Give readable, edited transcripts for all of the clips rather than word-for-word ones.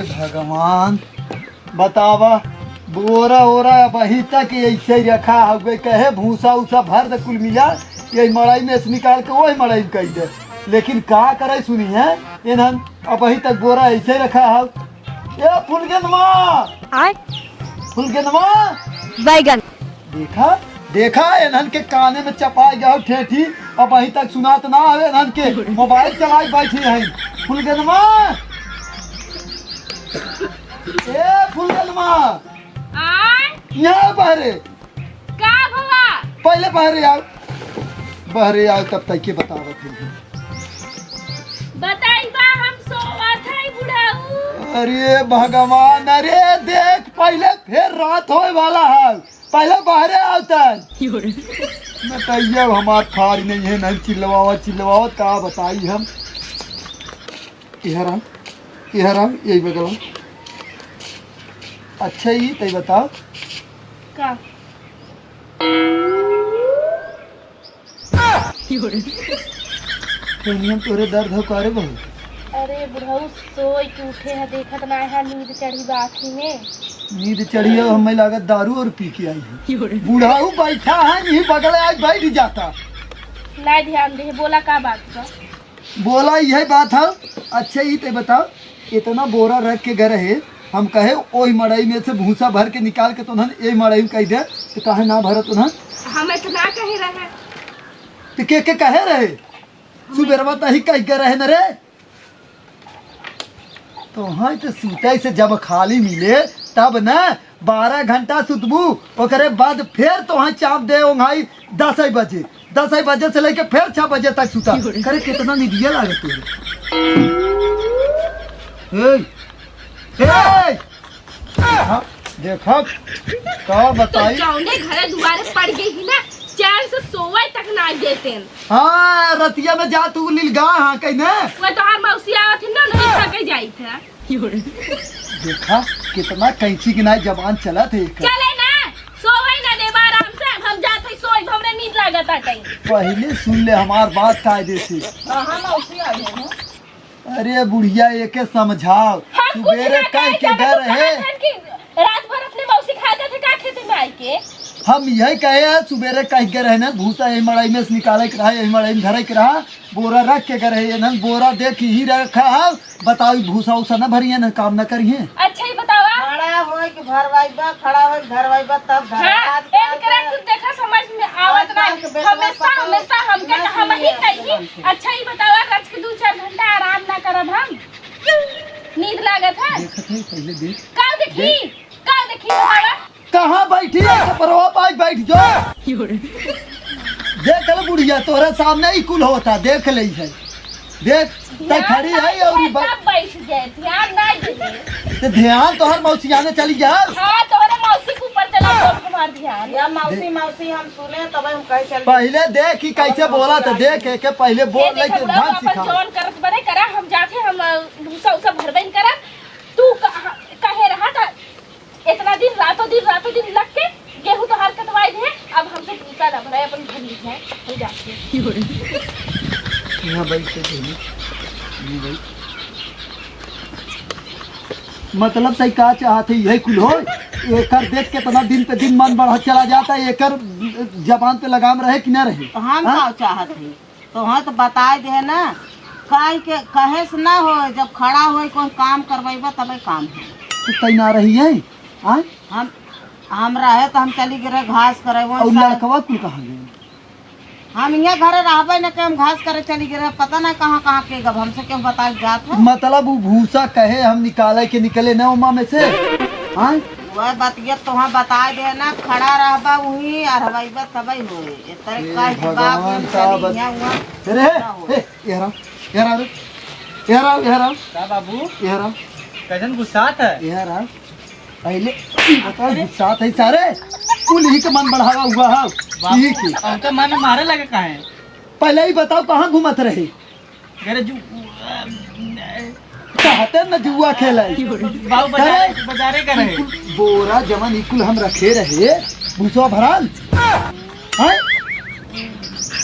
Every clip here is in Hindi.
भगवान बतावा बोरा ओरा वही तक ऐसे ही रखा हुए कहे भूसा उसा भर दे कुल मिला यही मड़ाई में से निकाल के वही मड़ाई में कही दे लेकिन का करे सुनी है इन्हन अब वही तक बोरा ऐसे ही रखा है ये फुलगेनवा बैगन देखा देखा इन्हन के काने में चपा गया ठेठी अब वही तक सुनात ना है इन्हन के मोबाइल चलाई बैठी है फुलगेनवा ए फुलगेनवा यहाँ बहरे का भवा पहले बहरे आओ तब तक के बतावत है बताई बा हम सोवत है बुढ़ाऊ अरे भगवान अरे देख पहले फिर रात होए वाला है पहले बहरे आता है बताइए हमार थारी नहीं है नहीं चिल्लवावत का बताई हम इहरा यही बगल अच्छा ही तय बताओ का तोरे दर्द हो करे बहु अरे बुढ़ाऊ सोई के उठे है देखत ना है नींद चढ़ी बाथी में नींद चढ़ी है हमें लागत दारू और पी के आई है बुढ़ाऊ बैठा है यही बगल आज बैठ जाता नहीं ध्यान दे बोला का बात का बोला यही बात है अच्छा ही ते बताओ इतना बोरा रख के घर है हम कहे ओही मड़ई में से भूसा भर के निकाल के तुहन ए मड़ई में कह दे तो कहे ना भरत तुहन हम इतना कहे रहे तो के कहे रहे सुबेरवा तही कह के रहे न रे तो हाँ तो सूते से जब खाली मिले तब न 12 घंटा सुतबू ओकरे बाद फिर तो हाँ चाप दे भाई 10 बजे से लेके फिर 6 बजे तक सुता करे कितना निदिया लागत हाँ देखो का बताई घरे दुआरे पड़ गई ही ना चैन से सोवे तक ना देते हाँ रतिया में जा तू नीलगा हाँ कहीं ना वो तो हर मौसी आवत है ना नहीं थके जाई था देखा कितना कैंची की नाई जबान चला थे चले ना सोवे ना दे आराम से हम जाते सोई हमरे नींद लागत है कहीं पहले सुन ले हमार बात कायदे से हां मौसी आ गए हैं अरे बुढ़िया एके समझाओ सुबेरे कह के डर है रात भर अपने मौसी खाते थे का खेते में आई के हम यही कहे हैं सुबेरे कह के रहे भूसा यही मड़ाई में से निकाले के रहा यही मड़ाई में धरे के रहा बोरा रख के रहे न बोरा देख ही रखा है बताओ भूसा उसा न भरिए न काम न करिए अच्छा ही बतावा खड़ा होय कि भरवाइबा खड़ा होय घरवाइबा तब हां एकरा कुछ देखा समझ में आवत ना हमेशा हमके हम ही कही अच्छा ही बतावा रच के 2-4 घंटा आराम ना करब हम नींद लागत है देखत है पहले देख का देखी बतावा कहाँ बैठी है परवा पास बैठ जो देख ले बुढ़िया तोरे सामने ही कुल होता देख ले है देख तय खड़ी है और बैठ गए ध्यान नहीं दे तो ध्यान तो हर मौसी आने चली जा हां तोरे मौसी के ऊपर चला तुम्हार ध्यान या मौसी हम सुने तब हम कह चल पहले देख कि कैसे बोला तो देख के पहले बोल ले के ध्यान सिखा जोन करत बने करा हम जाके हम भूसा उसा भरबेन करा तू कहे रहा था इतना दिन रातों दिन लग के गेहूं तो हर कटवाई दे अब हमसे भूसा ना भराए अपन घर है हो जाते यहां बैठ के ये भाई मतलब सही का चाहते यही कुल हो एकर देख के तना दिन पे दिन मन बढ़ा चला जाता है एकर जबान पे लगाम रहे कि ना रहे तो हम का चाहत है तो हाँ तो बता दे ना के कहे से ना हो जब खड़ा हो कोई काम करवाइबा तबे काम है तो तय ना रही है हम रहे तो हम चली गए घास करे और लड़कवा कुल कहाँ गए हम यहाँ घरे रहबे न के हम घास करे चली गए पता ना कहाँ के गब हमसे क्यों बता जात है मतलब वो भूसा कहे हम निकाले के निकले न उमा में से हाँ वह बतिया तो वहाँ बता दे ना खड़ा रहबा वही और हवाईबा तबई होए इतने का भगवान का का बाबू यारा कैसन गुस्सात है यारा पहले बता गुस्सात है सारे कुल ही के मन बढ़ावा हुआ है यही की हमका मन मारे लगे काहे पहले ही बताओ कहाँ घूमत रहे घरे जू कहते न जुआ खेला बाबू बाजारे करे बोरा जमन इकुल हम रखे रहे भूसवा भराल हैं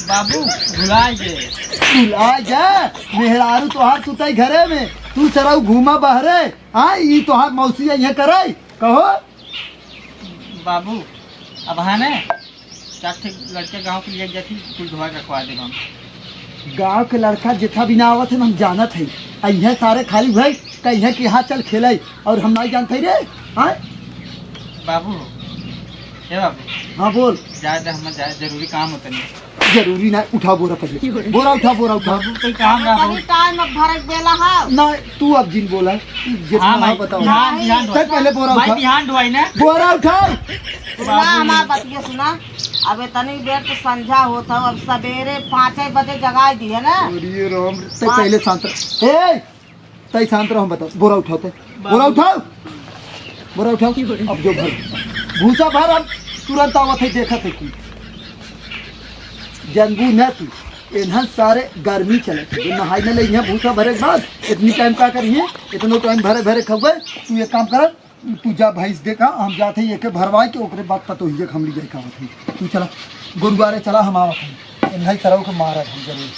बाबू भुला गए बुला जा मेहरारू तोहार तू तई घरे में तू चराऊ घूमा बहरे हाँ ई तोहार मौसी यहाँ करे कहो बाबू अब है ना चार ठे लड़के गांव के लिए जाती कुल धोआ के रखवा देगा गांव के लड़का जितना भी ना आवत है हम जानत है यहाँ सारे खाली भाई कहीं कि हाँ चल खेले और हम नहीं जानते रे हाँ बाबू हे बाबू हाँ बोल जाए हम जाए जरूरी काम होता नहीं जरूरी ना उठा बोरा पहले बोरा उठा बाबू कोई काम ना हो वही टाइम में भरक बेला है ना तू अब जिन बोला जितना हाँ हाँ भाई बताओ ध्यान ध्यान तक पहले बोरा भाई उठा ध्यान ढुआई ना बोरा उठाओ सुना हमार बतिया सुना अब इतनी देर तो संझा होता अब सवेरे 5 बजे जगा दी है ना अरे राम तक पहले शांत रह ए तई शांत रहो हम बताओ बोरा उठाओ तय बोरा उठाओ बोरा उठाओ अब जो भर भूसा भर अब तुरंत आवत है देखत है की जनबू न तू इन्हां सारे गर्मी चले जो नहाई न ले यहाँ भूसा भरे के बाद इतनी टाइम का करिए इतनो टाइम भरे भरे खबे तू एक काम कर तू जा भैंस देखा हम जाते ही एक भरवाई के ओकरे बात पतो ही हम ली जाए का तू चला गुरुद्वारे चला हम आवत हैं इन्हां सरव को मारा हम जरूर